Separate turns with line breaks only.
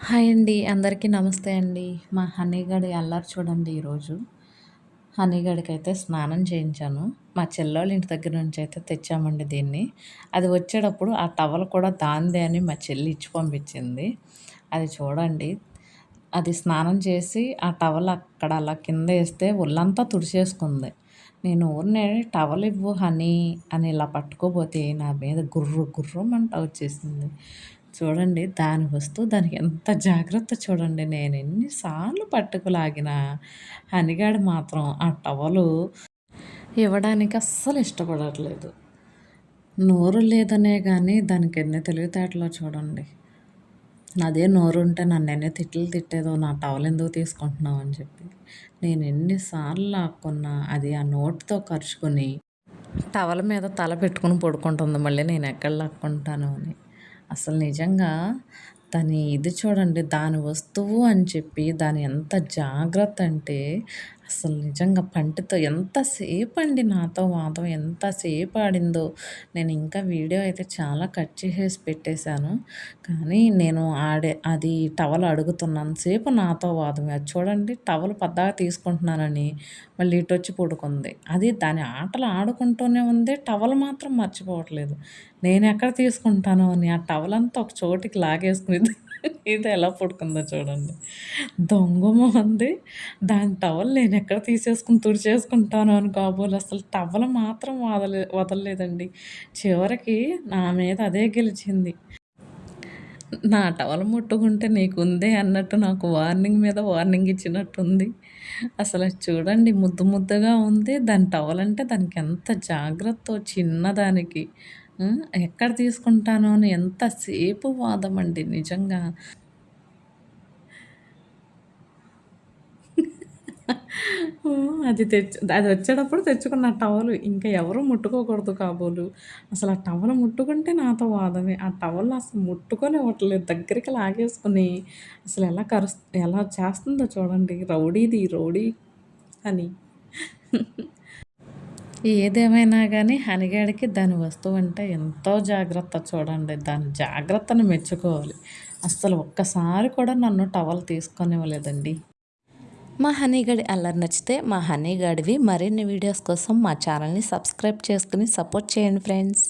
Hi అండి. అందరికీ నమస్తే అండి. మా హనీగడి అల్లరి చూడండి ఈరోజు. హనీగడికైతే స్నానం చేయించాను. మా చెల్లోళ్ళ ఇంటి దగ్గర నుంచి అయితే తెచ్చామండి దీన్ని. అది వచ్చేటప్పుడు ఆ టవల్ కూడా దానిదే అని మా చెల్లి ఇచ్చి పంపించింది. అది చూడండి. అది స్నానం చేసి ఆ టవల్ అక్కడ అలా కిందేస్తే ఒళ్ళంతా తుడిచేసుకుంది. నేను ఊరినే టవల్ ఇవ్వు హనీ అని ఇలా పట్టుకోబోతే నా మీద గుర్రు గుర్రుమంట వచ్చేసింది. చూడండి దాని వస్తువు దానికి ఎంత జాగ్రత్త చూడండి. నేను ఎన్ని సార్లు పట్టుకు లాగినా హనీగాడు మాత్రం ఆ టవలు ఇవ్వడానికి అస్సలు ఇష్టపడట్లేదు. నోరు లేదనే గానీ దానికి ఎన్ని తెలివితేటలో చూడండి. అదే నోరుంటే నన్నెన్ని తిట్లు తిట్టేదో నా టవల్ ఎందుకు తీసుకుంటున్నావు అని చెప్పి. నేను ఎన్ని సార్లు లాక్కున్నా అది ఆ నోటితో కరుచుకొని టవల్ మీద తల పెట్టుకొని పడుకుంటుంది. మళ్ళీ నేను ఎక్కడ లాక్కుంటాను అని. అసలు నిజంగా దాని ఇది చూడండి. దాని వస్తువు అని చెప్పి దాని ఎంత జాగ్రత్త అంటే అసలు నిజంగా పంటితో ఎంతసేపండి నాతో వాదం ఎంతసేపు ఆడిందో. నేను ఇంకా వీడియో అయితే చాలా కట్ చేసేసి పెట్టేశాను. కానీ నేను అది టవల్ అడుగుతున్నంత సేపు నాతో వాదమే. అది చూడండి టవల్ పద్దాక తీసుకుంటున్నానని మళ్ళీ ఇటొచ్చి పడుకుంది. అది దాని ఆటలు ఆడుకుంటూనే ఉంది. టవల్ మాత్రం మర్చిపోవట్లేదు. నేనెక్కడ తీసుకుంటాను అని ఆ టవలంతా ఒక చోటికి లాగేసుకుని ఇది ఎలా పడుకుందో చూడండి. దొంగ మొహంది. దాని టవల్ నేనెక్కడ తీసేసుకొని తుడిచేసుకుంటాను అని కాబోలు అసలు టవల్ మాత్రం వదలలేదండి. చివరికి నా మీద అదే గెలిచింది. నా టవల్ ముట్టుకుంటే నీకుందే అన్నట్టు నాకు వార్నింగ్ మీద వార్నింగ్ ఇచ్చినట్టుంది. అసలు అది చూడండి ముద్దు ముద్దుగా ఉంది. దాని టవల్ అంటే దానికి ఎంత జాగ్రత్తో చిన్నదానికి. ఎక్కడ తీసుకుంటాను అని ఎంతసేపు వాదమండి నిజంగా. అది వచ్చేటప్పుడు తెచ్చుకున్న టవలు. ఇంకా ఎవరు ముట్టుకోకూడదు కాబోలు. అసలు ఆ టవల్ ముట్టుకుంటే నాతో వాదమే. ఆ టవల్ అసలు ముట్టుకోనివ్వట్లేదు. దగ్గరికి లాగేసుకొని అసలు ఎలా చేస్తుందో చూడండి. రౌడీది రౌడీ అని. ఏదేమైనా గానీ హనీగాడికి దాని వస్తువంటే ఎంతో జాగ్రత్త చూడండి. దాని జాగ్రత్తను మెచ్చుకోవాలి. అస్సలు ఒక్కసారి కూడా నన్ను టవల్ తీసుకొనివ్వలేదండి. మా హనీగడి అల్లరి నచ్చితే మా హనీగడివి మరిన్ని వీడియోస్ కోసం మా ఛానల్ని సబ్స్క్రైబ్ చేసుకుని సపోర్ట్ చేయండి ఫ్రెండ్స్.